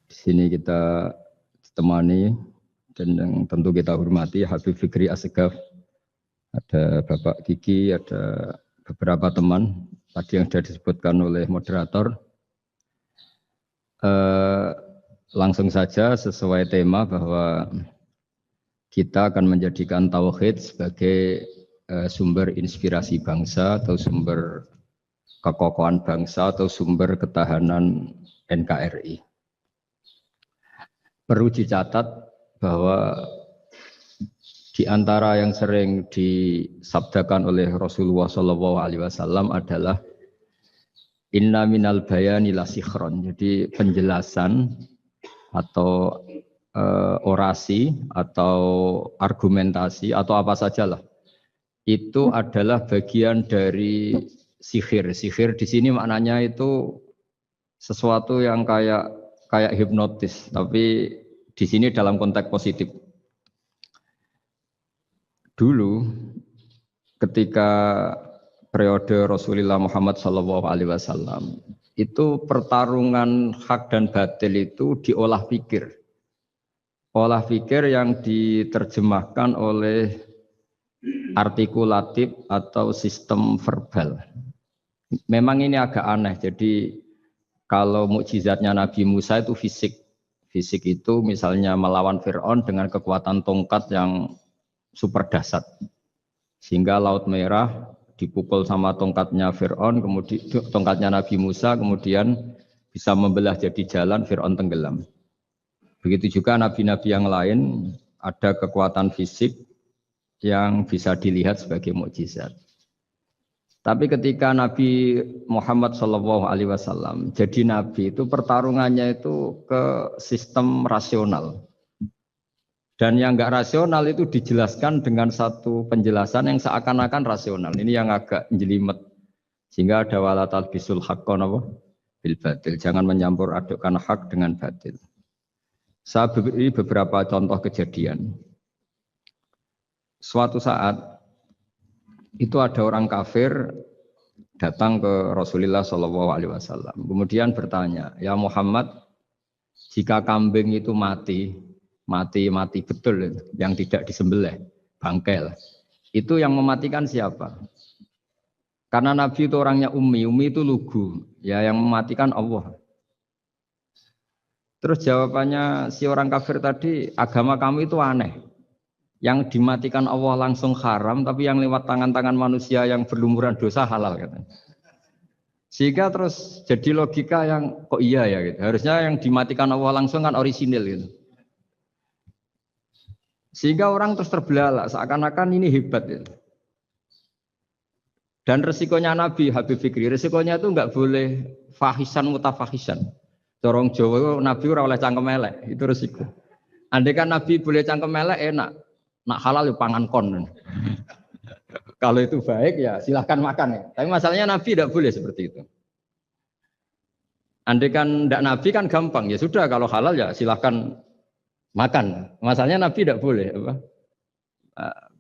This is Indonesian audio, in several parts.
Di sini kita ditemani dan yang tentu kita hormati Habib Fikri Assegaf, ada Bapak Kiki, ada beberapa teman tadi yang sudah disebutkan oleh moderator. Langsung saja sesuai tema bahwa kita akan menjadikan tauhid sebagai sumber inspirasi bangsa atau sumber kekokohan bangsa atau sumber ketahanan NKRI. Perlu dicatat bahwa di antara yang sering disabdakan oleh Rasulullah SAW adalah inna minal bayani la sikhron. Jadi penjelasan atau orasi atau argumentasi atau apa sajalah itu adalah bagian dari sihir. Sihir di sini maknanya itu sesuatu yang kayak hipnotis, tapi di sini dalam konteks positif. Dulu ketika periode Rasulullah Muhammad SAW itu pertarungan hak dan batil itu diolah pikir. Olah pikir yang diterjemahkan oleh artikulatif atau sistem verbal. Memang ini agak aneh. Jadi kalau mukjizatnya Nabi Musa itu fisik. Fisik itu misalnya melawan Fir'aun dengan kekuatan tongkat yang super dahsyat. Sehingga Laut Merah dipukul sama tongkatnya Fir'aun, kemudian tongkatnya Nabi Musa, kemudian bisa membelah jadi jalan, Fir'aun tenggelam. Begitu juga nabi-nabi yang lain ada kekuatan fisik yang bisa dilihat sebagai mukjizat. Tapi ketika Nabi Muhammad SAW jadi nabi itu pertarungannya itu ke sistem rasional. Dan yang enggak rasional itu dijelaskan dengan satu penjelasan yang seakan-akan rasional. Ini yang agak jelimet. Sehingga ada wala talbisul haqqo bil batil. Jangan mencampur adukkan hak dengan batil. Saya beri beberapa contoh kejadian. Suatu saat itu ada orang kafir datang ke Rasulullah SAW. Kemudian bertanya, ya Muhammad, jika kambing itu mati betul, yang tidak disembelih, bangkel, itu yang mematikan siapa? Karena Nabi itu orangnya ummi itu lugu, ya yang mematikan Allah. Terus jawabannya si orang kafir tadi, agama kamu itu aneh. Yang dimatikan Allah langsung haram, tapi yang lewat tangan-tangan manusia yang berlumuran dosa halal. Katanya. Sehingga terus jadi logika yang kok iya ya gitu. Harusnya yang dimatikan Allah langsung kan orisinil gitu. Sehingga orang terus terbelalak, seakan-akan ini hebat gitu. Dan resikonya Nabi Habib Fikri, resikonya itu enggak boleh fahisan mutafahisan. Dorong Jawa Nabi ora oleh cangkem elek, itu resiko. Andai kan Nabi boleh cangkem elek enak, nak halal ya pangan kon. Kalau itu baik ya silahkan makan ya. Tapi masalahnya Nabi tidak boleh seperti itu. Andai kan tidak Nabi kan gampang ya sudah kalau halal ya silahkan makan. Masalahnya Nabi tidak boleh apa?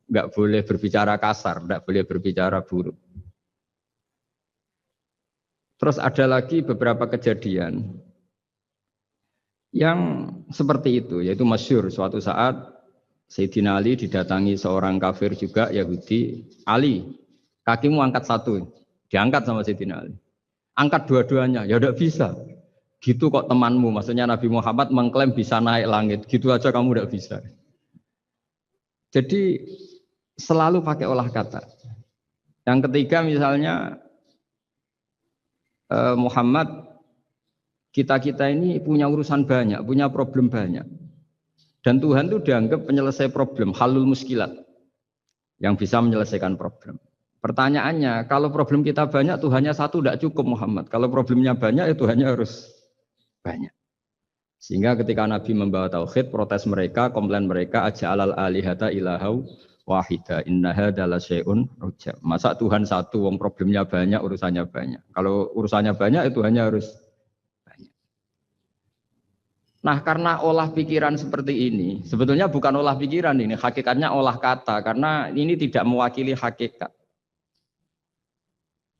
Enggak boleh berbicara kasar, tidak boleh berbicara buruk. Terus ada lagi beberapa kejadian yang seperti itu, yaitu masyhur suatu saat Sayyidina Ali didatangi seorang kafir juga Yahudi. Ali, kakimu angkat satu, diangkat sama Sayyidina Ali. Angkat dua-duanya, ya tidak bisa. Gitu kok temanmu, maksudnya Nabi Muhammad mengklaim bisa naik langit, gitu aja kamu tidak bisa. Jadi selalu pakai olah kata. Yang ketiga misalnya Muhammad, kita ini punya urusan banyak, punya problem banyak. Dan Tuhan itu dianggap penyelesai problem, halul muskilat, yang bisa menyelesaikan problem. Pertanyaannya, kalau problem kita banyak, Tuhannya satu tidak cukup Muhammad. Kalau problemnya banyak, ya Tuhannya harus banyak. Sehingga ketika Nabi membawa tauhid, protes mereka, komplain mereka, aja'alal alihata ilahau wahida innaha dala syai'un ujab. Masa Tuhan satu, wong problemnya banyak, urusannya banyak. Kalau urusannya banyak, ya Tuhannya harus banyak. Nah, karena olah pikiran seperti ini, sebetulnya bukan olah pikiran ini, hakikatnya olah kata, karena ini tidak mewakili hakikat.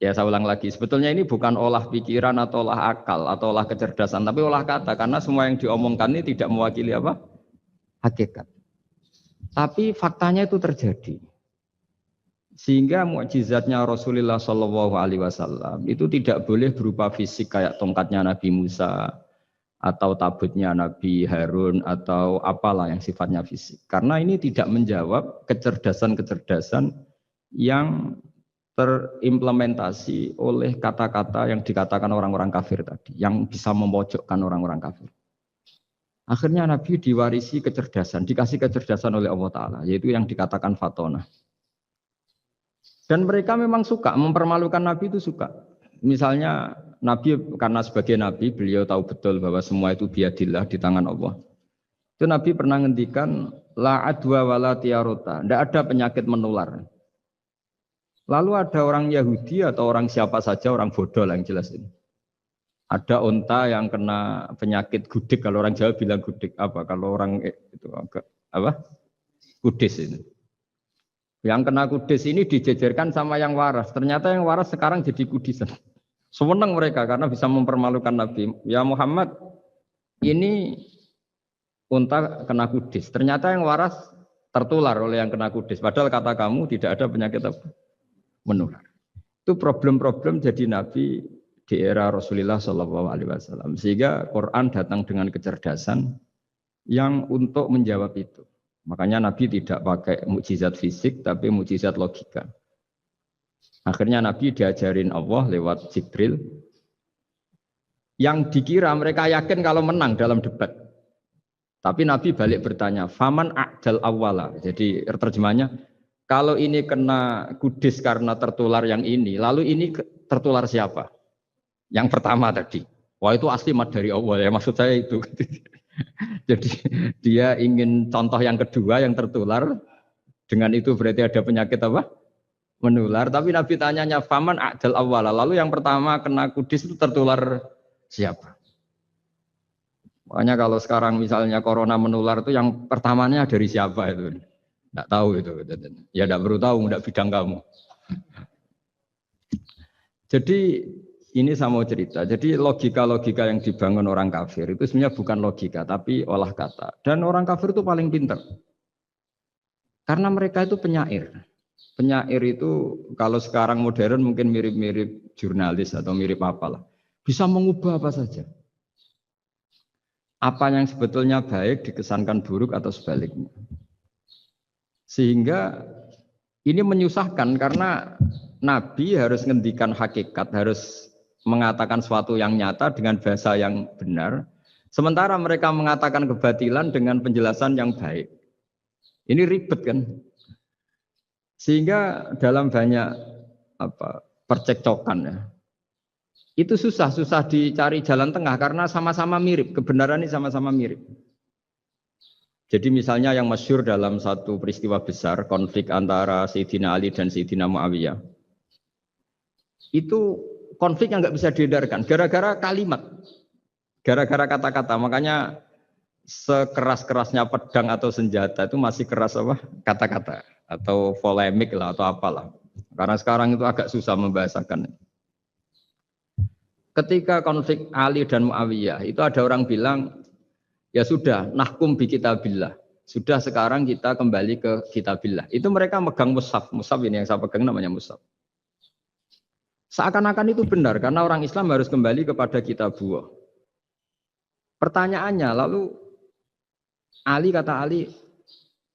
Ya saya ulang lagi, sebetulnya ini bukan olah pikiran atau olah akal atau olah kecerdasan, tapi olah kata karena semua yang diomongkan ini tidak mewakili apa? Hakikat. Tapi faktanya itu terjadi. Sehingga mukjizatnya Rasulullah Shallallahu Alaihi Wasallam itu tidak boleh berupa fisik kayak tongkatnya Nabi Musa atau tabutnya Nabi Harun atau apalah yang sifatnya fisik. Karena ini tidak menjawab kecerdasan-kecerdasan yang terimplementasi oleh kata-kata yang dikatakan orang-orang kafir tadi, yang bisa memojokkan orang-orang kafir. Akhirnya Nabi diwarisi kecerdasan, dikasih kecerdasan oleh Allah Ta'ala, yaitu yang dikatakan fatona. Dan mereka memang suka, mempermalukan Nabi itu suka. Misalnya Nabi, karena sebagai Nabi, beliau tahu betul bahwa semua itu biadillah di tangan Allah. Itu Nabi pernah ngendikan, la adwa wala tiarota, tidak ada penyakit menular. Lalu ada orang Yahudi atau orang siapa saja, orang bodoh lah yang jelas ini. Ada unta yang kena penyakit gudik, kalau orang Jawa bilang gudik apa? Kalau orang itu agak apa? Kudis ini. Yang kena kudis ini dijejerkan sama yang waras. Ternyata yang waras sekarang jadi kudisan. Senang mereka karena bisa mempermalukan Nabi. Ya Muhammad, ini unta kena kudis. Ternyata yang waras tertular oleh yang kena kudis. Padahal kata kamu tidak ada penyakit apa? Menular. Itu problem-problem jadi Nabi di era Rasulullah SAW. Sehingga Quran datang dengan kecerdasan yang untuk menjawab itu. Makanya Nabi tidak pakai mukjizat fisik, tapi mukjizat logika. Akhirnya Nabi diajarin Allah lewat Jibril. Yang dikira mereka yakin kalau menang dalam debat. Tapi Nabi balik bertanya, faman a'dal awwala. Jadi terjemahnya, kalau ini kena kudis karena tertular yang ini, lalu ini tertular siapa? Yang pertama tadi. Wah itu asli mat dari Allah ya, maksud saya itu. Jadi dia ingin contoh yang kedua yang tertular, dengan itu berarti ada penyakit apa? Menular. Tapi Nabi tanyanya faman a'dal awwala. Lalu yang pertama kena kudis itu tertular siapa? Makanya kalau sekarang misalnya corona menular itu yang pertamanya dari siapa itu? Tidak tahu itu. Ya tidak perlu tahu, tidak bidang kamu. Jadi ini saya mau cerita. Jadi logika-logika yang dibangun orang kafir itu sebenarnya bukan logika, tapi olah kata. Dan orang kafir itu paling pintar. Karena mereka itu penyair. Penyair itu kalau sekarang modern mungkin mirip-mirip jurnalis atau mirip apalah. Bisa mengubah apa saja. Apa yang sebetulnya baik dikesankan buruk atau sebaliknya. Sehingga ini menyusahkan karena Nabi harus ngendikan hakikat, harus mengatakan sesuatu yang nyata dengan bahasa yang benar. Sementara mereka mengatakan kebatilan dengan penjelasan yang baik. Ini ribet kan? Sehingga dalam banyak percekcokan ya. Itu susah dicari jalan tengah karena sama-sama mirip, kebenaran ini sama-sama mirip. Jadi misalnya yang masyhur dalam satu peristiwa besar, konflik antara Sayyidina Ali dan Sayyidina Muawiyah. Itu konflik yang nggak bisa diedarkan, gara-gara kalimat, gara-gara kata-kata. Makanya sekeras-kerasnya pedang atau senjata itu masih keras apa? Kata-kata atau polemik lah atau apalah. Karena sekarang itu agak susah membahasakan. Ketika konflik Ali dan Muawiyah, itu ada orang bilang, ya sudah, nahkum bi kitabillah. Sudah sekarang kita kembali ke kitabillah. Itu mereka megang mushaf. Mushaf ini yang saya pegang namanya mushaf. Seakan-akan itu benar, karena orang Islam harus kembali kepada kitabullah. Pertanyaannya, lalu Ali kata Ali,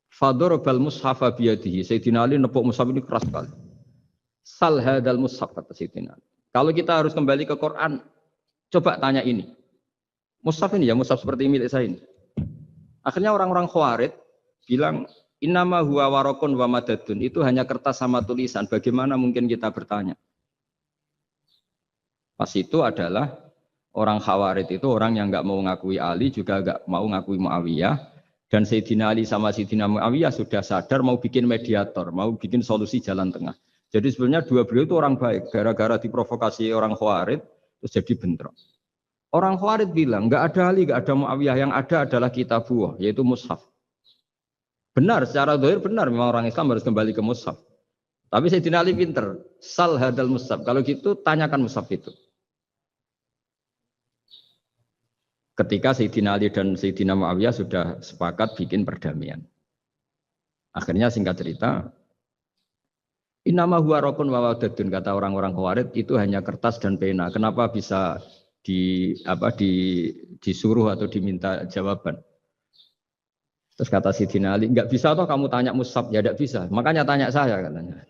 fadorobal mushafa biyadihi. Sayyidina Ali nepuk mushaf ini keras sekali. Sal hadal mushaf kata Sayyidina Ali. Kalau kita harus kembali ke Quran, coba tanya ini. Mushaf ini ya, mushaf seperti milik saya ini. Akhirnya orang-orang Khawarij bilang, innama huwa warokun wa madadun. Itu hanya kertas sama tulisan. Bagaimana mungkin kita bertanya? Pas itu adalah orang Khawarij itu orang yang nggak mau ngakui Ali, juga nggak mau ngakui Muawiyah. Dan Sayyidina Ali sama Sayyidina Muawiyah sudah sadar mau bikin mediator, mau bikin solusi jalan tengah. Jadi sebenarnya dua beliau itu orang baik. Gara-gara diprovokasi orang Khawarij, terus jadi bentrok. Orang Khawarij bilang, nggak ada Ali, nggak ada Muawiyah, yang ada adalah kitabullah, yaitu mushaf. Benar, secara zahir benar, memang orang Islam harus kembali ke mushaf. Tapi Sayyidina Ali pinter. Sal hadal mushaf. Kalau gitu tanyakan mushaf itu. Ketika Sayyidina Ali dan Sayyidina Muawiyah sudah sepakat bikin perdamaian. Akhirnya singkat cerita, innama huwa raqun wa wadadun, kata orang-orang Khawarij itu hanya kertas dan pena. Kenapa bisa disuruh atau diminta jawaban? Terus kata Sayyidina Ali, enggak bisa toh kamu tanya mushaf, ya enggak bisa. Makanya tanya saya katanya.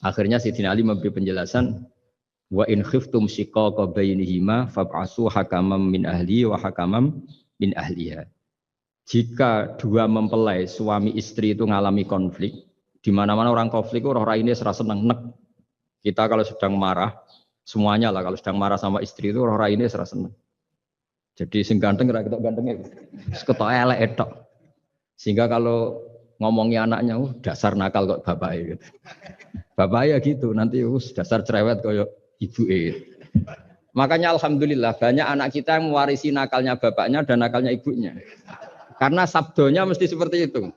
Akhirnya Sayyidina Ali memberi penjelasan, wa in khiftum shiqaqa bainihima fab'asu hakamam min ahli wa hakamam min ahliha. Jika dua mempelai suami istri itu ngalami konflik, di mana-mana orang konflik orang ini serasa seneng nek. Kita kalau sedang marah, semuanya lah kalau sedang marah sama istri itu orang ini serasa seneng. Jadi sing ganteng ra ketok gantenge. Ketok elek etok. Sehingga kalau ngomongi anaknya, dasar nakal kok bapaknya gitu. Bapaknya gitu, nanti dasar cerewet koyo ibuke. Makanya alhamdulillah banyak anak kita yang mewarisi nakalnya bapaknya dan nakalnya ibunya. Karena sabdonya mesti seperti itu.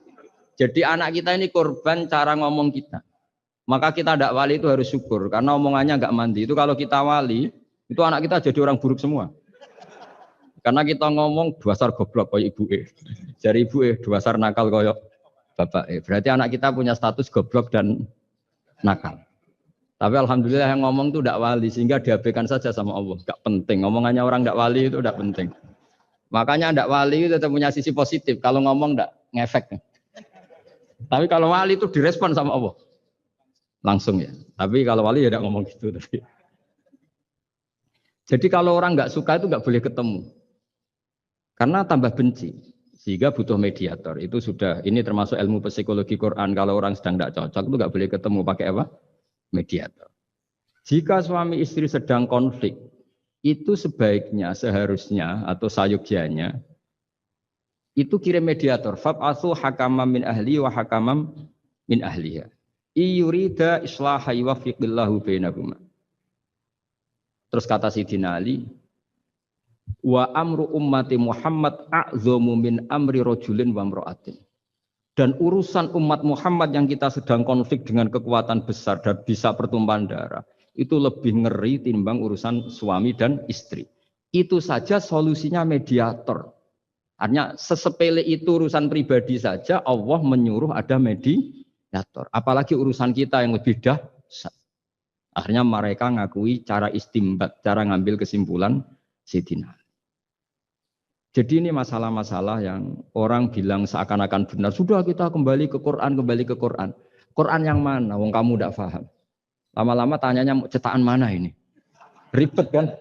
Jadi anak kita ini korban cara ngomong kita. Maka kita tidak wali itu harus syukur. Karena omongannya nggak mandi. Itu kalau kita wali, itu anak kita jadi orang buruk semua. Karena kita ngomong dasar goblok kayak ibu Dari ibu dasar nakal kayak bapak Berarti anak kita punya status goblok dan nakal. Tapi alhamdulillah yang ngomong itu tidak wali. Sehingga diabaikan saja sama Allah. Gak penting. Ngomongannya orang tidak wali itu tidak penting. Makanya tidak wali itu tetap punya sisi positif. Kalau ngomong tidak ngefek. Tapi kalau wali itu direspon sama Allah. Langsung ya. Tapi kalau wali ya tidak ngomong gitu. Jadi kalau orang nggak suka itu nggak boleh ketemu. Karena tambah benci. Sehingga butuh mediator. Itu sudah, ini termasuk ilmu psikologi Quran. Kalau orang sedang tidak cocok itu nggak boleh ketemu. Pakai apa? Mediator. Jika suami istri sedang konflik, itu sebaiknya, seharusnya, atau sayugyanya, itu kirim mediator. Fab'athu hakamam min ahli wa hakamam min ahliha. Iyurida islaha yuwafiqillahu bainahuma. Terus kata Sayyidina Ali, wa amru ummati Muhammad a'zamu min amri rajulin wa imra'atin. Dan urusan umat Muhammad yang kita sedang konflik dengan kekuatan besar dan bisa pertumpahan darah, itu lebih ngeri timbang urusan suami dan istri. Itu saja solusinya mediator. Artinya sesepele itu urusan pribadi saja Allah menyuruh ada mediator. Apalagi urusan kita yang lebih dahsyat. Akhirnya mereka ngakui cara istimbat, cara ngambil kesimpulan Sayyidina. Jadi ini masalah-masalah yang orang bilang seakan-akan benar. Sudah kita kembali ke Quran, kembali ke Quran. Quran yang mana? Wong kamu tidak paham. Lama-lama tanyanya cetakan mana ini? Ribet kan?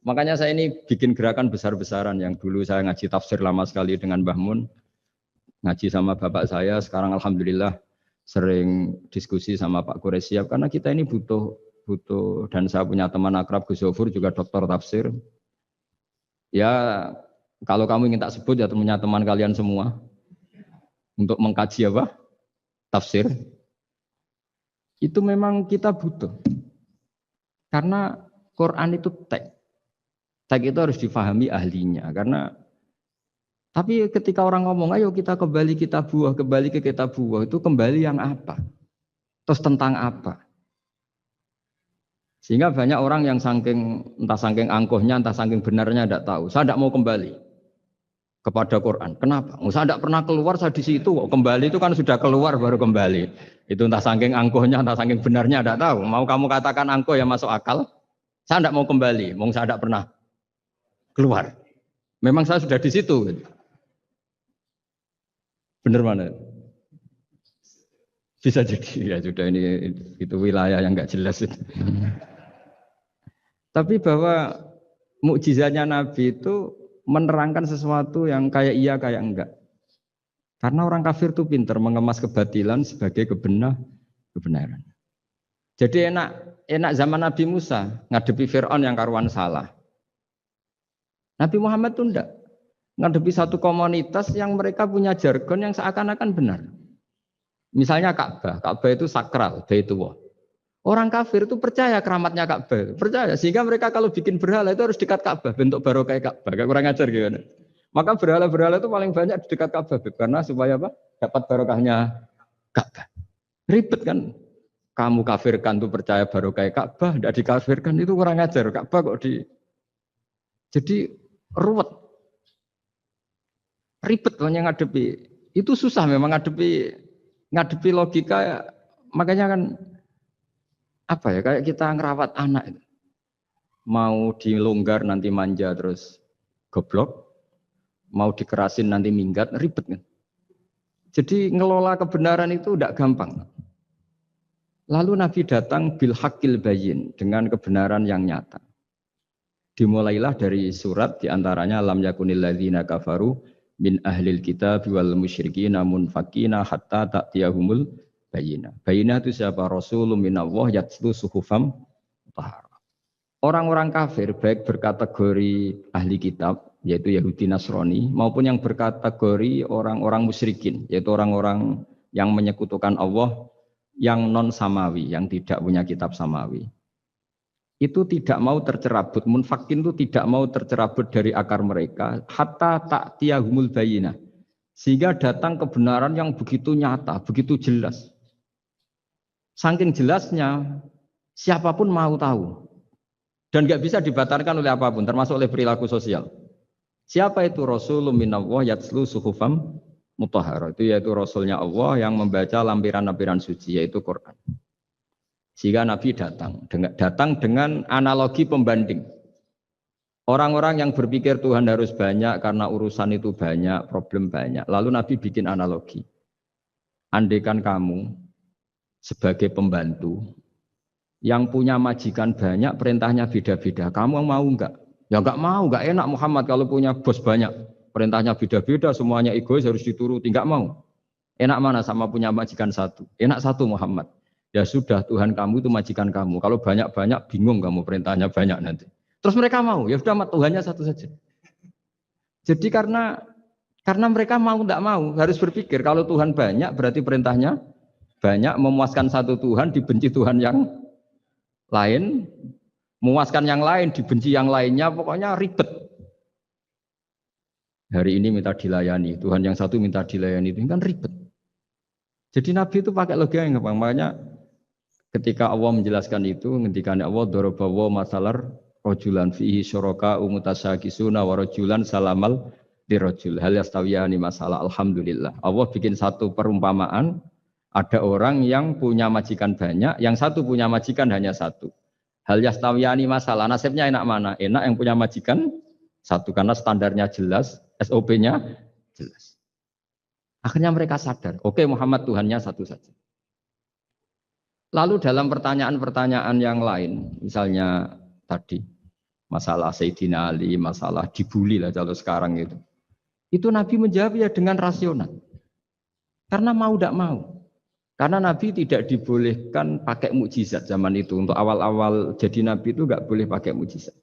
Makanya saya ini bikin gerakan besar-besaran yang dulu saya ngaji tafsir lama sekali dengan Mbah Mun. Ngaji sama bapak saya, sekarang alhamdulillah sering diskusi sama Pak Quraisyab. Karena kita ini butuh dan saya punya teman akrab Gus Zofur juga doktor tafsir. Ya kalau kamu ingin tak sebut ya punya teman kalian semua. Untuk mengkaji apa? Tafsir. Itu memang kita butuh. Karena Quran itu teks. Teks itu harus difahami ahlinya. Tapi ketika orang ngomong, ayo kita kembali ke kitab buah, itu kembali yang apa? Terus tentang apa? Sehingga banyak orang yang entah saking angkuhnya, entah saking benarnya tidak tahu. Saya tidak mau kembali kepada Quran. Kenapa? Saya tidak pernah keluar, saya di situ. Kembali itu kan sudah keluar baru kembali. Itu entah saking angkuhnya, entah saking benarnya tidak tahu. Mau kamu katakan angkuh ya masuk akal. Saya tidak mau kembali. Saya tidak pernah keluar. Memang saya sudah di situ. Benar mana? Bisa jadi ya sudah ini itu wilayah yang nggak jelas itu. Tapi bahwa mukjizatnya Nabi itu menerangkan sesuatu yang kayak iya kayak enggak. Karena orang kafir itu pintar mengemas kebatilan sebagai kebenaran. Jadi enak zaman Nabi Musa ngadepi Fir'aun yang karuan salah. Nabi Muhammad itu enggak. Ngadepi satu komunitas yang mereka punya jargon yang seakan-akan benar. Misalnya Ka'bah itu sakral, Baitullah. Orang kafir itu percaya keramatnya Ka'bah, percaya sehingga mereka kalau bikin berhala itu harus dekat Ka'bah, bentuk barokah Ka'bah. Kayak kurang ajar gimana? Maka berhala-berhala itu paling banyak di dekat Ka'bah karena supaya apa? Dapat barokahnya Ka'bah. Ribet kan? Kamu kafirkan tuh percaya baru kayak Ka'bah, tidak dikafirkan itu kurang ajar. Ka'bah kok di... Jadi ruwet. Ribet hanya ngadepi. Itu susah memang ngadepi logika. Makanya kan apa ya, kayak kita ngerawat anak itu. Mau dilonggar nanti manja terus goblok, mau dikerasin nanti minggat, ribet kan. Jadi ngelola kebenaran itu tidak gampang. Lalu Nabi datang bil haqqil bayyin, dengan kebenaran yang nyata. Dimulailah dari surat diantaranya lam yakunil ladzina kafaru min ahlil kitab wal musyrikin munfakina hatta ta'tiyahumul bayyinah. Bayyinah itu siapa? Rasulun minallah yatlu suhufam tahara. Orang-orang kafir baik berkategori ahli kitab yaitu Yahudi Nasrani maupun yang berkategori orang-orang musyrikin yaitu orang-orang yang menyekutukan Allah yang non samawi, yang tidak punya kitab samawi. Itu tidak mau tercerabut, munfakin itu tidak mau tercerabut dari akar mereka hatta ta'tiyahumul bayyinah. Sehingga datang kebenaran yang begitu nyata, begitu jelas. Saking jelasnya siapapun mau tahu. Dan nggak bisa dibatalkan oleh apapun, termasuk oleh perilaku sosial. Siapa itu? Rasulun minallah yatslu suhufam mutahharah. Itu yaitu Rasulnya Allah yang membaca lampiran-lampiran suci, yaitu Quran. Sehingga Nabi datang dengan analogi pembanding. Orang-orang yang berpikir Tuhan harus banyak karena urusan itu banyak, problem banyak. Lalu Nabi bikin analogi. Andaikan kamu sebagai pembantu, yang punya majikan banyak, perintahnya beda-beda. Kamu mau enggak? Ya enggak mau, enggak enak Muhammad kalau punya bos banyak. Perintahnya beda-beda, semuanya egois harus dituruti. Enggak mau. Enak mana sama punya majikan satu? Enak satu Muhammad. Ya sudah, Tuhan kamu itu majikan kamu. Kalau banyak-banyak bingung kamu perintahnya banyak nanti. Terus mereka mau, ya sudah Tuhannya satu saja. Jadi karena mereka mau enggak mau, harus berpikir kalau Tuhan banyak berarti perintahnya banyak, memuaskan satu Tuhan, dibenci Tuhan yang lain, memuaskan yang lain, dibenci yang lainnya, pokoknya ribet. Hari ini minta dilayani, Tuhan yang satu minta dilayani, itu kan ribet. Jadi Nabi itu pakai logika yang gampang. Makanya ketika Allah menjelaskan itu, ketika Allah dorobawa masalar rojulan fihi syuraka umutasakisuna wa rojulan salamal dirojul hal yastawiyani masalah. Alhamdulillah. Allah bikin satu perumpamaan. Ada orang yang punya majikan banyak, yang satu punya majikan hanya satu. Hal yastawiyani masalah, nasibnya enak mana? Enak yang punya majikan satu, karena standarnya jelas, SOP-nya jelas. Akhirnya mereka sadar, oke Muhammad Tuhannya satu saja. Lalu dalam pertanyaan-pertanyaan yang lain, misalnya tadi, masalah Sayyidina Ali, masalah dibully lah kalau sekarang itu Nabi menjawab ya dengan rasional. Karena mau tidak mau. Karena Nabi tidak dibolehkan pakai mukjizat zaman itu. Untuk awal-awal jadi Nabi itu nggak boleh pakai mukjizat.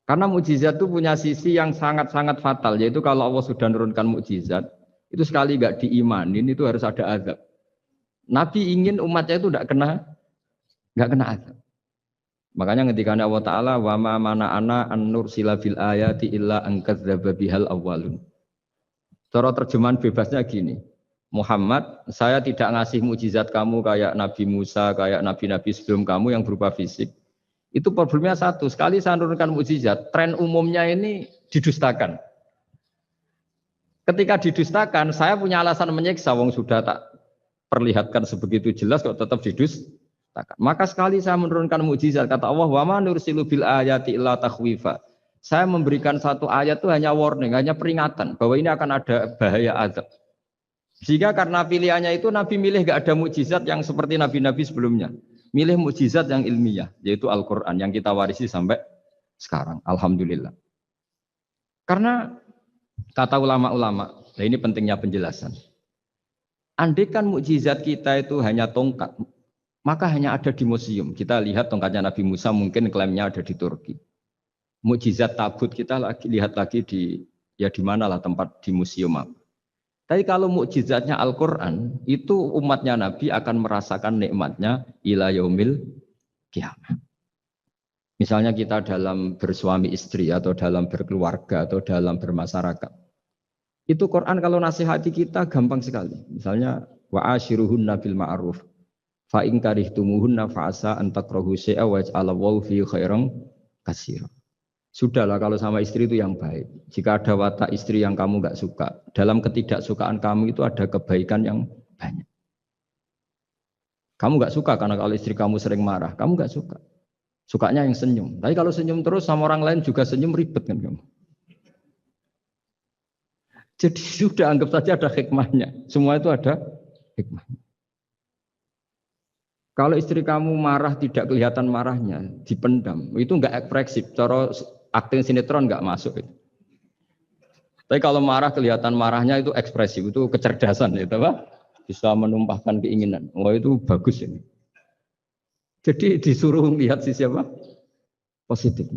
Karena mukjizat itu punya sisi yang sangat-sangat fatal. Yaitu kalau Allah sudah menurunkan mukjizat, itu sekali nggak diimanin itu harus ada azab. Nabi ingin umatnya itu nggak kena azab. Makanya ketika Allah Ta'ala wa ma mana'ana an nursila fil ayati illa an kadzdzaba bihal awwalun. Cara terjemahan bebasnya gini. Muhammad, saya tidak ngasih mukjizat kamu kayak Nabi Musa, kayak nabi-nabi sebelum kamu yang berupa fisik. Itu problemnya satu, sekali saya menurunkan mukjizat, tren umumnya ini didustakan. Ketika didustakan, saya punya alasan menyiksa, wong sudah tak perlihatkan sebegitu jelas kok tetap didustakan. Maka sekali saya menurunkan mukjizat, kata Allah, wa ma nursilu bil ayati illa takhwifa. Saya memberikan satu ayat itu hanya warning, hanya peringatan bahwa ini akan ada bahaya azab. Sehingga karena pilihannya itu Nabi milih gak ada mukjizat yang seperti nabi-nabi sebelumnya. Milih mukjizat yang ilmiah, yaitu Al-Quran yang kita warisi sampai sekarang. Alhamdulillah. Karena kata ulama-ulama, nah ini pentingnya penjelasan. Andaikan mukjizat kita itu hanya tongkat, maka hanya ada di museum. Kita lihat tongkatnya Nabi Musa mungkin klaimnya ada di Turki. Mukjizat tabut kita lihat lagi di mana lah tempat di museum apa. Tapi kalau mukjizatnya Al-Quran, itu umatnya Nabi akan merasakan nikmatnya ila yaumil kiamah. Misalnya kita dalam bersuami istri atau dalam berkeluarga atau dalam bermasyarakat. Itu Quran kalau nasihati kita gampang sekali. Misalnya wa ashiruhunna bil ma'ruf. Fa in karihtumuhunna fa asa an takrahu syai'a wa yaj'alallahu fi khairan katsira. Sudahlah kalau sama istri itu yang baik. Jika ada watak istri yang kamu enggak suka, dalam ketidaksukaan kamu itu ada kebaikan yang banyak. Kamu enggak suka karena kalau istri kamu sering marah, kamu enggak suka. Sukanya yang senyum. Tapi kalau senyum terus sama orang lain juga senyum, ribet kan kamu. Jadi sudah anggap saja ada hikmahnya. Semua itu ada hikmahnya. Kalau istri kamu marah tidak kelihatan marahnya, dipendam, itu enggak ekspresif. Cara akting sinetron enggak masuk itu. Tapi kalau marah kelihatan marahnya itu ekspresif, itu kecerdasan itu Pak. Bisa menumpahkan keinginan. Wah itu bagus ini. Jadi disuruh lihat sisi apa? Positif.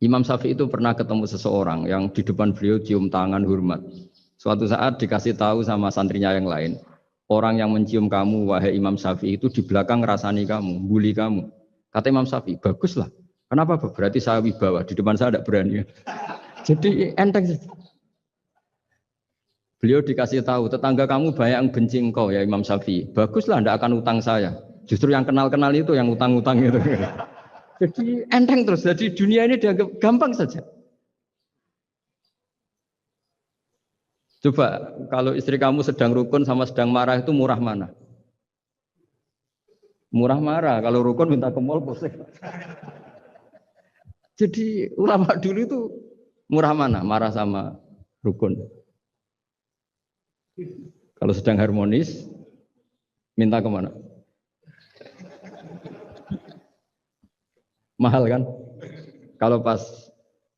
Imam Syafi'i itu pernah ketemu seseorang yang di depan beliau cium tangan hormat. Suatu saat dikasih tahu sama santrinya yang lain, orang yang mencium kamu wahai Imam Syafi'i itu di belakang ngerasani kamu, bully kamu. Kata Imam Syafi'i, baguslah. Kenapa? Berarti saya wibawa, di depan saya tidak berani. Jadi enteng. Beliau dikasih tahu, tetangga kamu banyak yang benci engkau ya Imam Syafi'i. Baguslah, tidak akan utang saya. Justru yang kenal-kenal itu yang utang-utang itu. Jadi enteng terus. Jadi dunia ini dianggap gampang saja. Coba kalau istri kamu sedang rukun sama sedang marah itu murah mana? Murah marah. Kalau rukun minta ke mall pusing. Jadi ulama dulu itu murah mana? Marah sama rukun. Kalau sedang harmonis minta kemana? Mahal kan? Kalau pas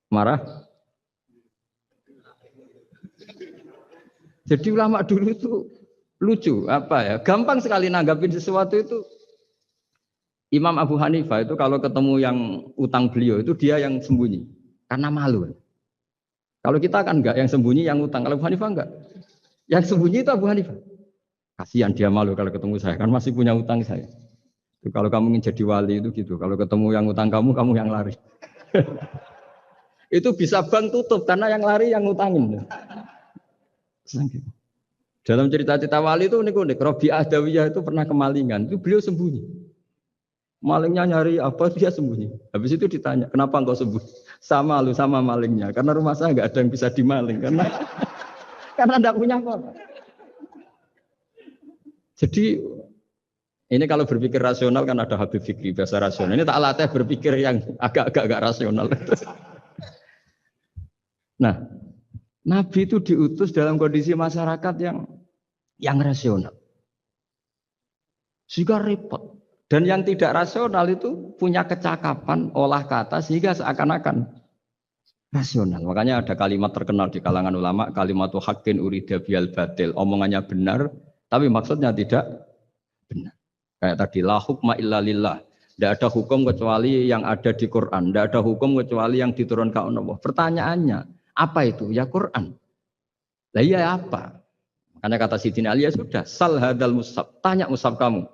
marah. Jadi ulama dulu itu lucu, apa ya? Gampang sekali nanggapin sesuatu itu. Imam Abu Hanifah itu kalau ketemu yang utang beliau itu dia yang sembunyi karena malu. Kalau kita kan enggak yang sembunyi yang utang. Kalau Abu Hanifah enggak. Yang sembunyi itu Abu Hanifah. Kasihan dia malu kalau ketemu saya kan masih punya utang saya. Kalau kamu ingin jadi wali itu gitu. Kalau ketemu yang utang kamu yang lari. Itu bisa bank tutup karena yang lari yang ngutangin. Dalam cerita-cerita wali itu unik-unik. Robi'ah Adawiyah itu pernah kemalingan. Itu beliau sembunyi. Malingnya nyari apa dia sembunyi. Habis itu ditanya, kenapa engkau sembunyi? Sama lu sama malingnya. Karena rumah saya nggak ada yang bisa dimaling. Karena enggak punya apa-apa. Jadi ini kalau berpikir rasional kan ada Habib Fikri bahasa rasional. Ini tak latih berpikir yang agak rasional. Nah, Nabi itu diutus dalam kondisi masyarakat yang rasional. Sehingga repot. Dan yang tidak rasional itu punya kecakapan olah kata sehingga seakan-akan rasional. Makanya ada kalimat terkenal di kalangan ulama, kalimatu haqqin urida bihal batil. Omongannya benar, tapi maksudnya tidak benar. Kayak tadi, la hukma illa lillah. Tidak ada hukum kecuali yang ada di Quran. Tidak ada hukum kecuali yang diturunkan Allah. Pertanyaannya, apa itu? Ya Quran. Lah iya apa? Makanya kata Sidina Ali, ya sudah, sal hadal mushaf. Tanya mushaf kamu.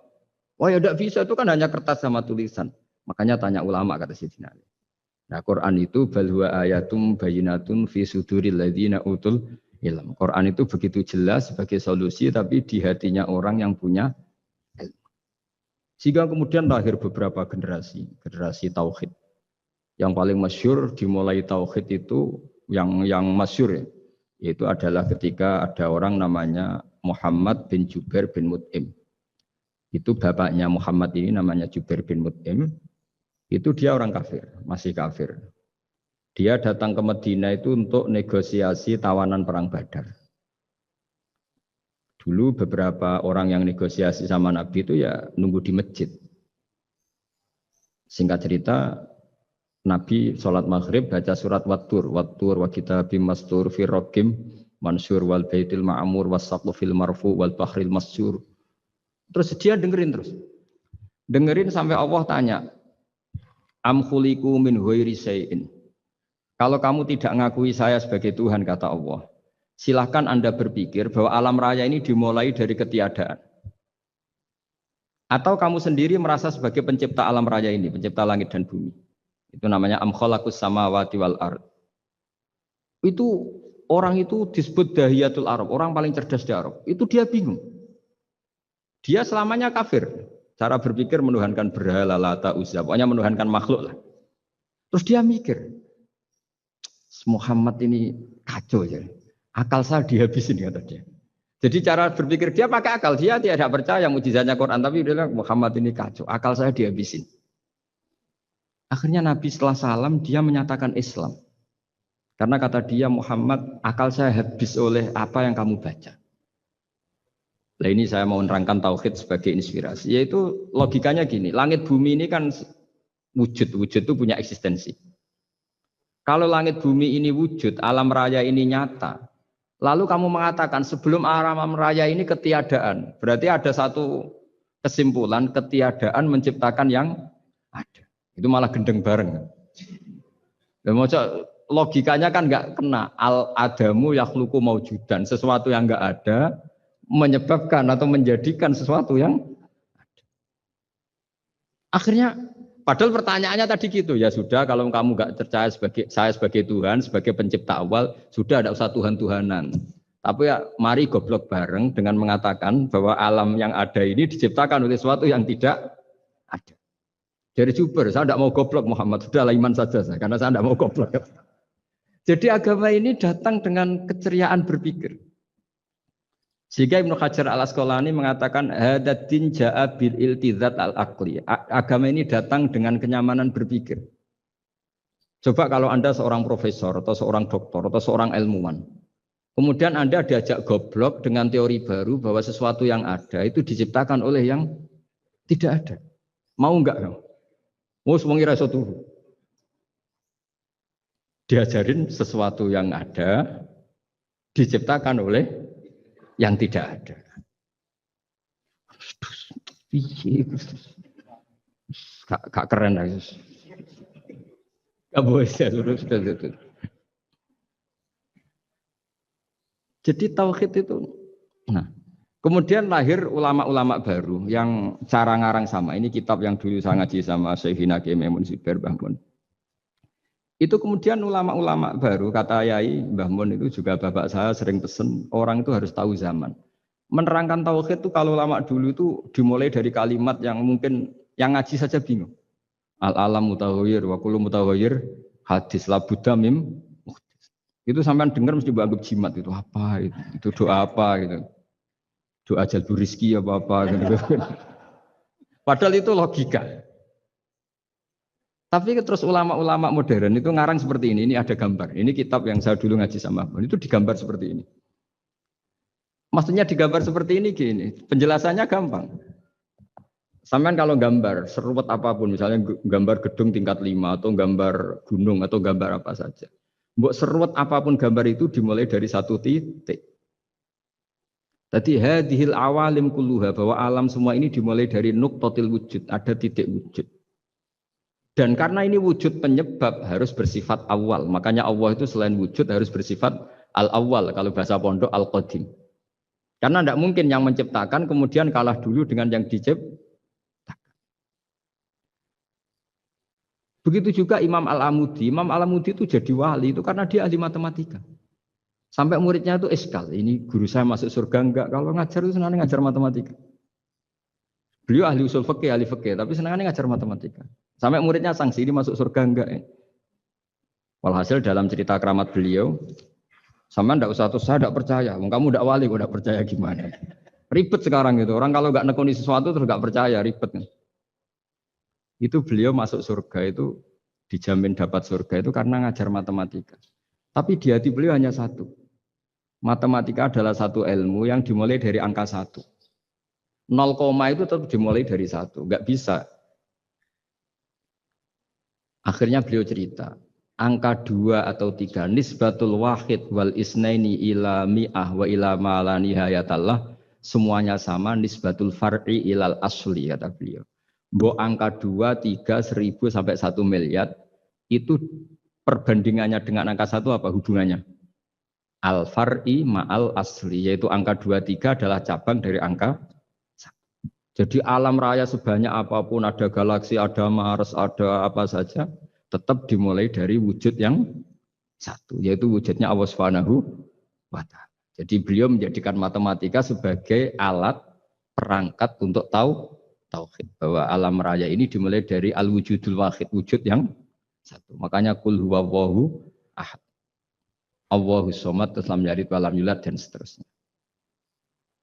Wah ya tidak bisa, itu kan hanya kertas sama tulisan. Makanya tanya ulama, kata Sidina Ali. Nah Quran itu balwa ayatum bayinatun fi suduril ladzina utul ilm. Quran itu begitu jelas sebagai solusi, tapi di hatinya orang yang punya ilmu. Sehingga kemudian lahir beberapa generasi tauhid. Yang paling masyhur dimulai tauhid itu yang masyhur ya, yaitu adalah ketika ada orang namanya Muhammad bin Jubair bin Mut'im. Itu bapaknya Muhammad ini namanya Jubair bin Mut'im. Itu dia orang kafir, masih kafir. Dia datang ke Madinah itu untuk negosiasi tawanan perang Badar. Dulu beberapa orang yang negosiasi sama Nabi itu ya nunggu di masjid. Singkat cerita, Nabi sholat maghrib baca surat Wattur wa kitabim mastur fi raqim mansur wal baitil ma'mur was saqfu fil marfu wal bahril masyur. Terus dia dengerin terus. Dengerin sampai Allah tanya, am khuliqu min ghairi syai'in. Kalau kamu tidak ngakui saya sebagai Tuhan, kata Allah, silahkan Anda berpikir bahwa alam raya ini dimulai dari ketiadaan. Atau kamu sendiri merasa sebagai pencipta alam raya ini, pencipta langit dan bumi. Itu namanya am khalaqus samawati wal ard. Itu orang itu disebut dahiyatul Arab, orang paling cerdas di Arab. Itu dia bingung. Dia selamanya kafir. Cara berpikir menuhankan berhala, Lata, Uzza. Pokoknya menuhankan makhluk lah. Terus dia mikir, Muhammad ini kacau ya. Akal saya dihabisin kata dia. Jadi cara berpikir dia pakai akal. Dia tidak percaya mukjizatnya Quran. Tapi dia bilang Muhammad ini kacau. Akal saya dihabisin. Akhirnya Nabi setelah salam dia menyatakan Islam. Karena kata dia Muhammad akal saya habis oleh apa yang kamu baca. Nah ini saya mau menerangkan tauhid sebagai inspirasi. Yaitu logikanya gini. Langit bumi ini kan wujud. Wujud itu punya eksistensi. Kalau langit bumi ini wujud, alam raya ini nyata. Lalu kamu mengatakan sebelum alam raya ini ketiadaan. Berarti ada satu kesimpulan ketiadaan menciptakan yang ada. Itu malah gendeng bareng. Logikanya kan nggak kena. Al-adamu yakhluqu maujudan. Sesuatu yang nggak ada menyebabkan atau menjadikan sesuatu yang ada. Akhirnya padahal pertanyaannya tadi gitu, ya sudah kalau kamu nggak percaya saya sebagai Tuhan, sebagai pencipta awal, sudah ada usah Tuhan-Tuhanan. Tapi ya mari goblok bareng dengan mengatakan bahwa alam yang ada ini diciptakan oleh sesuatu yang tidak ada. Dari Juber, saya tidak mau goblok Muhammad, sudah iman saja saya, karena saya tidak mau goblok. Jadi agama ini datang dengan keceriaan berpikir. Sehingga Ibnu Hajar al-Asqalani mengatakan hadatin ja'a bil iltizat al-aqli. Agama ini datang dengan kenyamanan berpikir. Coba kalau Anda seorang profesor atau seorang doktor atau seorang ilmuwan. Kemudian Anda diajak goblok dengan teori baru bahwa sesuatu yang ada itu diciptakan oleh yang tidak ada. Mau enggak kamu? Mau semengira sesuatu. Diajarin sesuatu yang ada diciptakan oleh yang tidak ada. Gak keren lah. Gak boleh ya, sudah. Jadi tauhid itu. Nah, kemudian lahir ulama-ulama baru yang cara ngarang sama. Ini kitab yang dulu saya ngaji sama Syekhina Kiai Maimun Zubair Mbah Mun. Itu kemudian ulama-ulama baru, kata Yai Mbah Mun itu juga bapak saya sering pesen, orang itu harus tahu zaman. Menerangkan tauhid itu kalau ulama dulu itu dimulai dari kalimat yang mungkin yang ngaji saja bingung. Al-alam mutawir, wa kullu mutawir, hadis la buddha mim. Itu sampean dengar mesti anggap jimat itu apa itu doa apa gitu. Doa jalbur rizki apa gitu. Padahal itu logika. Tapi terus ulama-ulama modern itu ngarang seperti ini ada gambar. Ini kitab yang saya dulu ngaji sama Abang, itu digambar seperti ini. Maksudnya digambar seperti ini gini, penjelasannya gampang. Sampean kalau gambar seruat apapun, misalnya gambar gedung tingkat 5 atau gambar gunung atau gambar apa saja. Mbok seruat apapun gambar itu dimulai dari satu titik. Tadi hadhil awalim kulluha, bahwa alam semua ini dimulai dari nuqtatil wujud, ada titik wujud. Dan karena ini wujud penyebab harus bersifat awal. Makanya Allah itu selain wujud harus bersifat al-awwal. Kalau bahasa pondok al-qadim. Karena tidak mungkin yang menciptakan kemudian kalah dulu dengan yang diciptakan. Begitu juga Imam Al-Amudi. Imam Al-Amudi itu jadi wali itu karena dia ahli matematika. Sampai muridnya itu eskal. Ini guru saya masuk surga enggak. Kalau ngajar itu senangnya ngajar matematika. Beliau ahli usul fikih, ahli fikih. Tapi senangnya ngajar matematika. Sampai muridnya sanksi, ini masuk surga enggak ya? Walhasil dalam cerita keramat beliau, sama enggak usah terus saya enggak percaya. Kamu enggak wali, kok enggak percaya gimana? Ribet sekarang gitu. Orang kalau enggak nekuni sesuatu terus enggak percaya, ribet. Itu beliau masuk surga itu dijamin dapat surga itu karena ngajar matematika. Tapi di hati beliau hanya satu. Matematika adalah satu ilmu yang dimulai dari angka 1. 0, itu tetap dimulai dari 1. Enggak bisa. Akhirnya beliau cerita, angka 2 atau 3, nisbatul wahid wal isnaini ila mi'ah wa ila ma la nihayatallah, semuanya sama, nisbatul far'i ilal asli, kata beliau. Mbok angka 2, 3, 1000 sampai 1 miliar, itu perbandingannya dengan angka 1 apa hubungannya? Al-far'i ma'al asli, yaitu angka 2, 3 adalah cabang dari angka 1. Jadi alam raya sebanyak apapun, ada galaksi, ada Mars, ada apa saja, tetap dimulai dari wujud yang 1, yaitu wujudnya Allah Subhanahu wa Ta'ala. Jadi beliau menjadikan matematika sebagai alat perangkat untuk tahu tauhid bahwa alam raya ini dimulai dari al-wujudul wahid, wujud yang satu. Makanya kul huwallahu ahad. Allahus somad, lam yalid walam yulad dan seterusnya.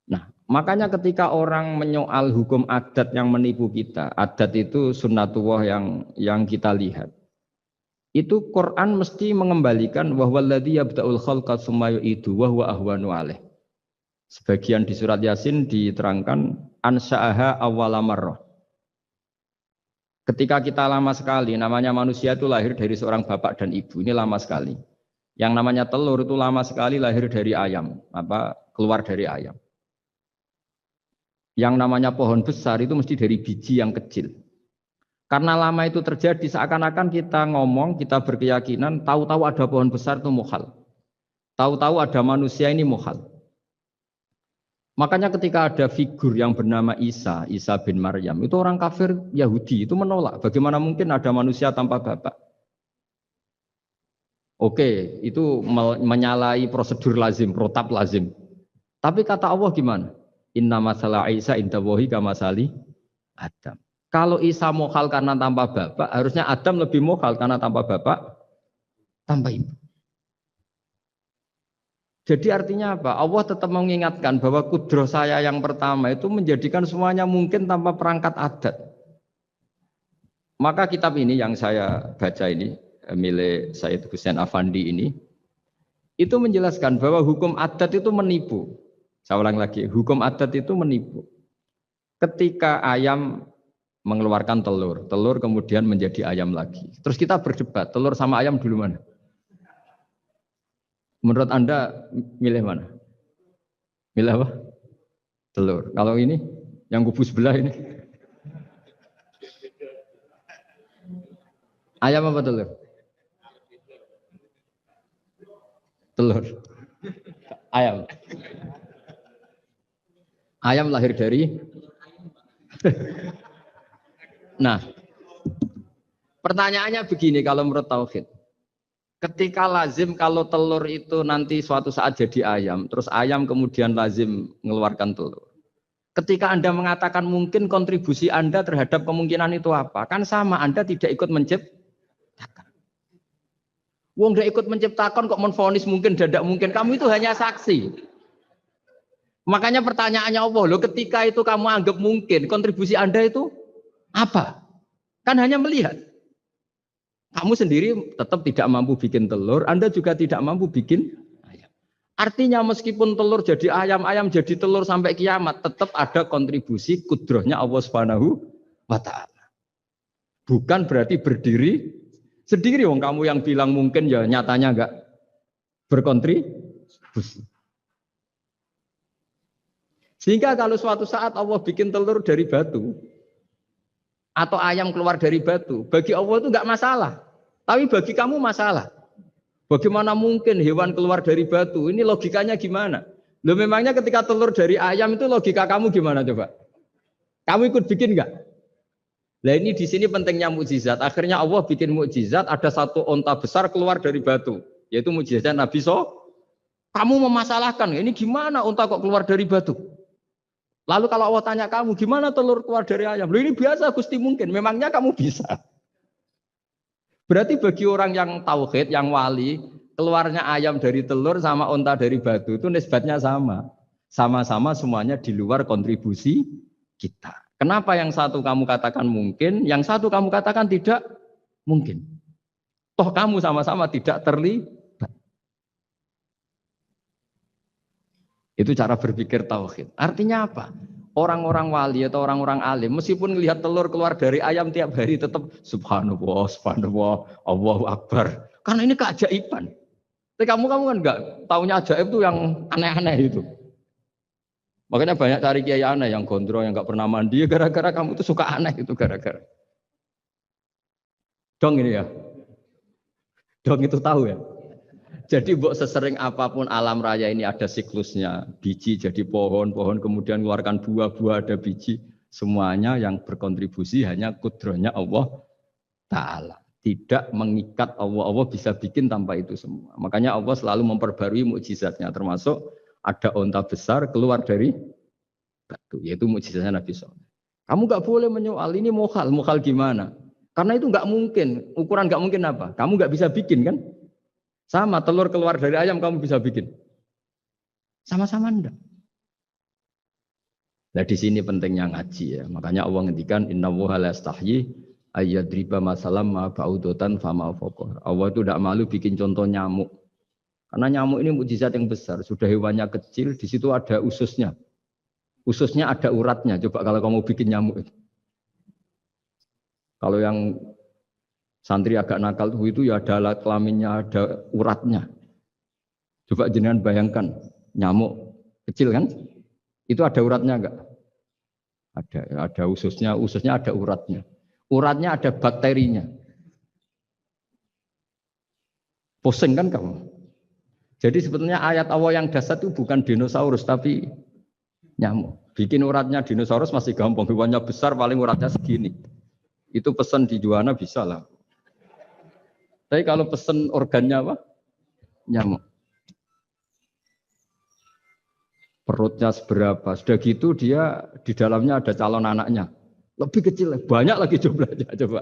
Nah, makanya ketika orang menyoal hukum adat yang menipu kita, adat itu sunnatullah yang kita lihat. Itu Quran mesti mengembalikan wahwaladzi yabda'ul khalqa tsumma yu'idu wa huwa ahwanu alaih. Sebagian di surat Yasin diterangkan ansha'aha awwala marrah. Ketika kita lama sekali, namanya manusia itu lahir dari seorang bapak dan ibu, ini lama sekali. Yang namanya telur itu lama sekali lahir dari ayam, keluar dari ayam. Yang namanya pohon besar itu mesti dari biji yang kecil. Karena lama itu terjadi seakan-akan kita ngomong, kita berkeyakinan tahu-tahu ada pohon besar itu mukhal. Tahu-tahu ada manusia ini mukhal. Makanya ketika ada figur yang bernama Isa bin Maryam, itu orang kafir Yahudi itu menolak. Bagaimana mungkin ada manusia tanpa bapak? Oke, itu menyalahi prosedur lazim, protap lazim. Tapi kata Allah gimana? Inna masalah Isa indawahi kamasali Adam. Kalau Isa mukhal karena tanpa bapak, harusnya Adam lebih mukhal karena tanpa bapak, tanpa ibu. Jadi artinya apa? Allah tetap mengingatkan bahwa kudroh saya yang pertama itu menjadikan semuanya mungkin tanpa perangkat adat. Maka kitab ini yang saya baca ini, milik Sayyid Hussein Afandi ini, itu menjelaskan bahwa hukum adat itu menipu. Saya ulang lagi, hukum adat itu menipu. Ketika ayam mengeluarkan telur, telur kemudian menjadi ayam lagi. Terus kita berdebat, telur sama ayam dulu mana? Menurut Anda milih mana? Milih apa? Telur. Kalau ini, yang kubu sebelah ini. Ayam apa telur? Telur. Ayam. Ayam lahir dari. Nah, pertanyaannya begini kalau menurut tauhid. Ketika lazim kalau telur itu nanti suatu saat jadi ayam, terus ayam kemudian lazim mengeluarkan telur. Ketika Anda mengatakan mungkin kontribusi Anda terhadap kemungkinan itu apa? Kan sama, Anda tidak ikut menciptakan. Wong tidak ikut menciptakan kok menvonis mungkin tidak mungkin. Kamu itu hanya saksi. Makanya pertanyaannya Allah, loh ketika itu kamu anggap mungkin, kontribusi Anda itu apa? Kan hanya melihat. Kamu sendiri tetap tidak mampu bikin telur, Anda juga tidak mampu bikin ayam. Artinya meskipun telur jadi ayam, ayam jadi telur sampai kiamat, tetap ada kontribusi kudrohnya Allah Subhanahu wa ta'ala. Bukan berarti berdiri sendiri, wong kamu yang bilang mungkin ya nyatanya enggak berkontribusi. Sehingga kalau suatu saat Allah bikin telur dari batu, atau ayam keluar dari batu, bagi Allah itu enggak masalah. Tapi bagi kamu masalah. Bagaimana mungkin hewan keluar dari batu? Ini logikanya gimana? Loh memangnya ketika telur dari ayam itu logika kamu gimana coba? Kamu ikut bikin enggak? Nah ini di sini pentingnya mukjizat. Akhirnya Allah bikin mukjizat, ada satu onta besar keluar dari batu, yaitu mukjizat Nabi So. Kamu memasalahkan, ini gimana onta kok keluar dari batu? Lalu kalau Allah tanya kamu, gimana telur keluar dari ayam? Loh ini biasa Gusti mungkin, memangnya kamu bisa? Berarti bagi orang yang tauhid, yang wali, keluarnya ayam dari telur sama onta dari batu itu nisbatnya sama. Sama-sama semuanya di luar kontribusi kita. Kenapa yang satu kamu katakan mungkin, yang satu kamu katakan tidak mungkin? Toh kamu sama-sama tidak terlibat. Itu cara berpikir tauhid. Artinya apa? Orang-orang wali atau orang-orang alim, meskipun melihat telur keluar dari ayam tiap hari, tetap subhanallah, subhanallah, Allahu Akbar. Karena ini keajaiban. Tapi kamu kan enggak taunya ajaib itu yang aneh-aneh itu. Makanya banyak cari kiai aneh yang gondrong, yang enggak pernah mandi, gara-gara kamu itu suka aneh itu gara-gara. Dong ini ya. Dong itu tahu ya. Jadi buat sesering apapun alam raya ini ada siklusnya. Biji jadi pohon, pohon kemudian mengeluarkan buah-buah ada biji. Semuanya yang berkontribusi hanya kudrohnya Allah Ta'ala. Tidak mengikat Allah. Allah bisa bikin tanpa itu semua. Makanya Allah selalu memperbarui mukjizatnya. Termasuk ada onta besar keluar dari batu. batu, yaitu mukjizatnya Nabi Soleh. Kamu nggak boleh menyoal ini mukhal gimana? Karena itu nggak mungkin. Ukuran nggak mungkin apa? Kamu nggak bisa bikin kan? Sama telur keluar dari ayam kamu bisa bikin. Sama-sama enggak. Nah di sini pentingnya ngaji ya. Makanya Allah ngendikan innallaha la yastahyi ayyadriba masalam ma ba'udatan fama fawqa. Allah itu tidak malu bikin contoh nyamuk. Karena nyamuk ini mukjizat yang besar. Sudah hewannya kecil, di situ ada ususnya. Ususnya ada uratnya. Coba kalau kamu bikin nyamuk itu. Kalau yang santri agak nakal itu ya ada alat kelaminnya, ada uratnya. Coba jenengan bayangkan nyamuk kecil kan? Itu ada uratnya enggak? Ada ususnya ada uratnya. Uratnya ada bakterinya. Pusing kan kamu? Jadi sebetulnya ayat Allah yang dasar itu bukan dinosaurus tapi nyamuk. Bikin uratnya dinosaurus masih gampang, hewannya besar paling uratnya segini. Itu pesan di Juwana bisa lah. Tapi kalau pesan organnya apa? Nyamuk. Perutnya seberapa? Sudah gitu dia di dalamnya ada calon anaknya. Lebih kecil, banyak lagi jumlahnya. Coba.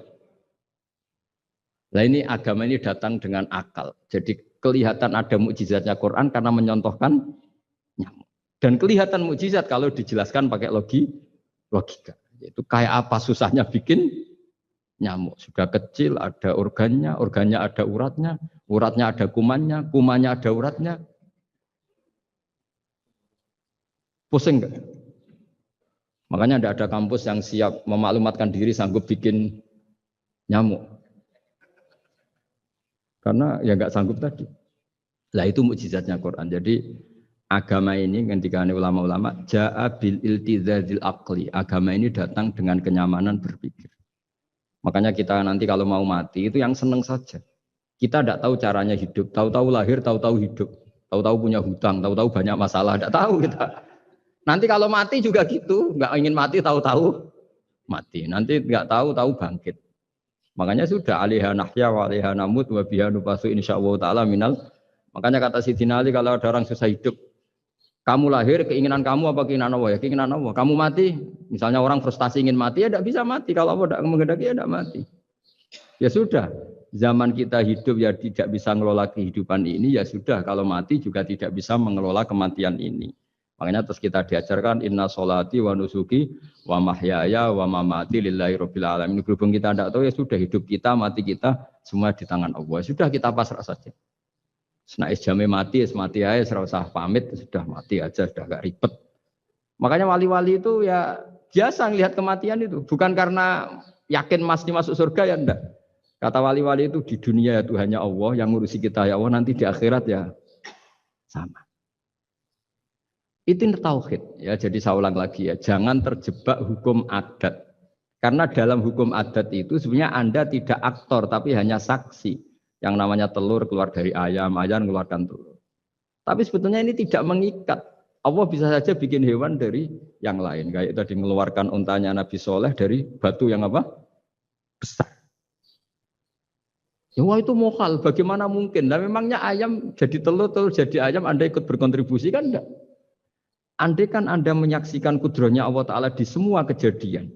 Nah ini agama ini datang dengan akal. Jadi kelihatan ada mukjizatnya Quran karena menyontohkan nyamuk. Dan kelihatan mukjizat kalau dijelaskan pakai logika. Itu kayak apa susahnya bikin nyamuk. Sudah kecil ada organnya ada uratnya ada kumannya ada uratnya. Pusing enggak? Makanya tidak ada kampus yang siap memaklumatkan diri sanggup bikin nyamuk. Karena ya nggak sanggup tadi. Lah itu mukjizatnya Quran. Jadi agama ini ketika ulama-ulama ja'a bil iltizazil aqli. Agama ini datang dengan kenyamanan berpikir. Makanya kita nanti kalau mau mati itu yang seneng saja. Kita tidak tahu caranya hidup, tahu-tahu lahir, tahu-tahu hidup, tahu-tahu punya hutang, tahu-tahu banyak masalah, tidak tahu kita. Nanti kalau mati juga gitu, nggak ingin mati tahu-tahu mati. Nanti nggak tahu bangkit. Makanya sudah alaiha nahya wa alaiha namut wa biha nubasu insyaallah taala minal. Makanya kata Sidina Ali kalau ada orang susah hidup, kamu lahir keinginan kamu apa keinginan Allah ya? Keinginan Allah. Kamu mati, misalnya orang frustasi ingin mati ya tidak bisa mati. Kalau Allah tidak menghendaki ya tidak mati. Ya sudah, zaman kita hidup ya tidak bisa mengelola kehidupan ini ya sudah. Kalau mati juga tidak bisa mengelola kematian ini. Makanya terus kita diajarkan inna sholati wa nusuki wa mahyaya wa mamati lillahi rabbil alamin. Berhubung kita tidak tahu ya sudah hidup kita, mati kita semua di tangan Allah. Sudah kita pasrah saja. Nah, jamnya mati aja, serasa pamit sudah mati aja, sudah gak ribet. Makanya wali-wali itu ya biasa ngelihat kematian itu, bukan karena yakin pasti masuk surga ya enggak. Kata wali-wali itu di dunia ya Tuhannya Allah yang ngurusi kita ya Allah, nanti di akhirat ya sama. Itu tauhid ya. Jadi saya ulang lagi ya, jangan terjebak hukum adat. Karena dalam hukum adat itu sebenarnya Anda tidak aktor tapi hanya saksi. Yang namanya telur keluar dari ayam mengeluarkan telur. Tapi sebetulnya ini tidak mengikat. Allah bisa saja bikin hewan dari yang lain. Kayak tadi mengeluarkan untanya Nabi Soleh dari batu yang apa? Besar. Ya wah itu mukhal, bagaimana mungkin? Nah memangnya ayam jadi telur jadi ayam Anda ikut berkontribusi kan enggak? Andai kan Anda menyaksikan kudrohnya Allah Ta'ala di semua kejadian,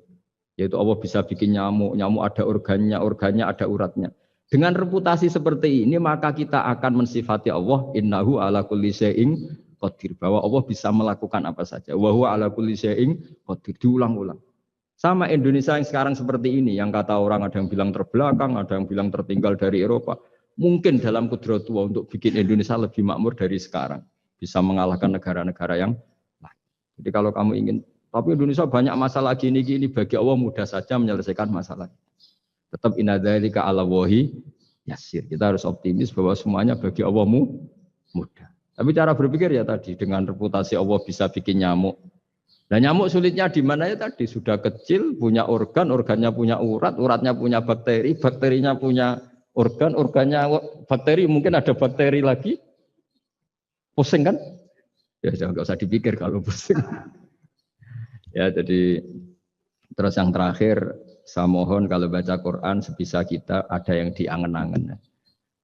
yaitu Allah bisa bikin nyamuk ada organnya ada uratnya. Dengan reputasi seperti ini, maka kita akan mensifati Allah, innahu ala kulli syai'in qadir, bahwa Allah bisa melakukan apa saja. Wa huwa ala kulli syai'in qadir, diulang-ulang. Sama Indonesia yang sekarang seperti ini, yang kata orang ada yang bilang terbelakang, ada yang bilang tertinggal dari Eropa. Mungkin dalam kudrat Allah untuk bikin Indonesia lebih makmur dari sekarang. Bisa mengalahkan negara-negara yang jadi kalau kamu ingin, tapi Indonesia banyak masalah gini bagi Allah mudah saja menyelesaikan masalah. Tetap inna dzalika 'ala Allahi yasir. Kita harus optimis bahwa semuanya bagi Allah mudah. Tapi cara berpikir ya tadi dengan reputasi Allah bisa bikin nyamuk. Nah nyamuk sulitnya di mana ya tadi sudah kecil punya organnya punya uratnya punya bakteri, bakterinya punya organnya bakteri mungkin ada bakteri lagi. Pusing kan? Ya jangan nggak usah dipikir kalau pusing. Ya jadi terus yang terakhir saya mohon kalau baca Quran sebisa kita ada yang diangen-angen.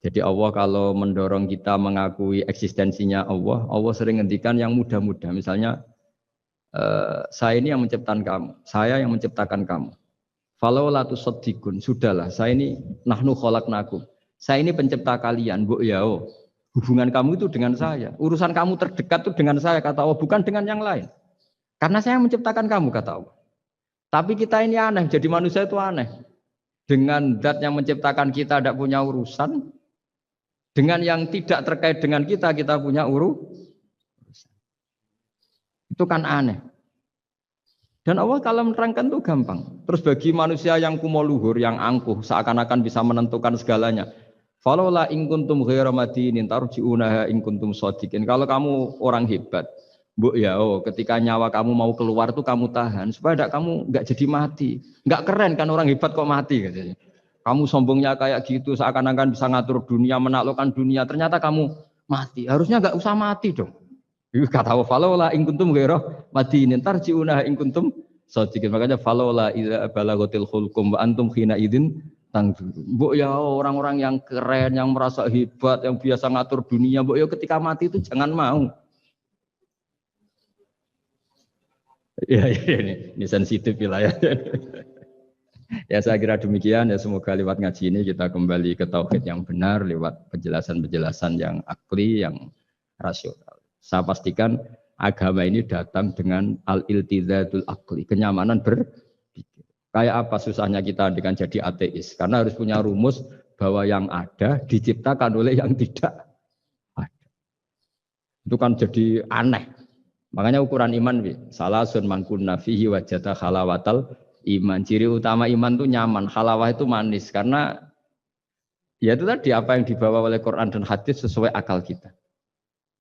Jadi Allah kalau mendorong kita mengakui eksistensinya Allah sering ngendikan yang mudah-mudah. Misalnya saya ini yang menciptakan kamu, saya yang menciptakan kamu. Falau la tusaddiqun, sudahlah, saya ini nahnu khalaqnakum. Saya ini pencipta kalian, mbok yao. Hubungan kamu itu dengan saya. Urusan kamu terdekat itu dengan saya, kata Allah, bukan dengan yang lain. Karena saya yang menciptakan kamu, kata Allah. Tapi kita ini aneh, jadi manusia itu aneh. Dengan zat yang menciptakan kita tidak punya urusan, dengan yang tidak terkait dengan kita punya urusan. Itu kan aneh. Dan Allah kalau menerangkan itu gampang. Terus bagi manusia yang kumo luhur, yang angkuh, seakan-akan bisa menentukan segalanya. Falaula in kuntum ghaira madinin tarji'unaha in kuntum shadiqin. Kalau kamu orang hebat, mbok ya ketika nyawa kamu mau keluar tuh kamu tahan supaya kamu enggak jadi mati. Enggak keren kan orang hebat kok mati katanya. Kamu sombongnya kayak gitu seakan-akan bisa ngatur dunia, menaklukkan dunia, ternyata kamu mati. Harusnya enggak usah mati dong. Kata Allah falaula in kuntum ghaira madinin tarji'unaha in kuntum shadiqin. Makanya falaula idza balaghatil khulqum wa antum khina idzin mbok ya orang-orang yang keren, yang merasa hebat, yang biasa ngatur dunia, mbok ya ketika mati itu jangan mau. Ya, ini sensitif ya. Ya saya kira demikian ya, semoga lewat ngaji ini kita kembali ke tauhid yang benar lewat penjelasan-penjelasan yang akli, yang rasional. Saya pastikan agama ini datang dengan al-iltizatul akli, kenyamanan berpikir. Kayak apa susahnya kita dengan jadi ateis? Karena harus punya rumus bahwa yang ada diciptakan oleh yang tidak ada. Itu kan jadi aneh. Makanya ukuran iman, salasun mangkunna fihi wajata halawatal iman. Ciri utama iman itu nyaman, halawah itu manis. Karena ya itu tadi apa yang dibawa oleh Quran dan hadis sesuai akal kita.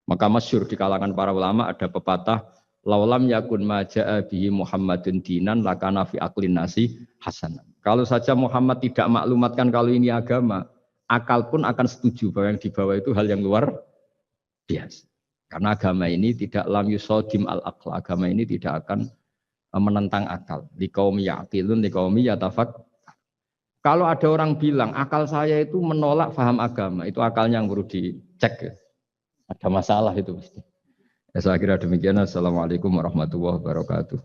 Maka masyhur di kalangan para ulama ada pepatah, laulam yakun maja'a bihi Muhammadun dinan lakana fi aqlin nasi hasanan. Kalau saja Muhammad tidak maklumatkan kalau ini agama, akal pun akan setuju bahwa yang dibawa itu hal yang luar biasa. Karena agama ini tidak lam yusodim al-aql, agama ini tidak akan menentang akal. Liqaumi ya'qilun liqaumi yatafak. Kalau ada orang bilang akal saya itu menolak faham agama, itu akalnya yang perlu dicek. Ada masalah itu pasti. Ya, saya kira demikian. Assalamualaikum warahmatullahi wabarakatuh.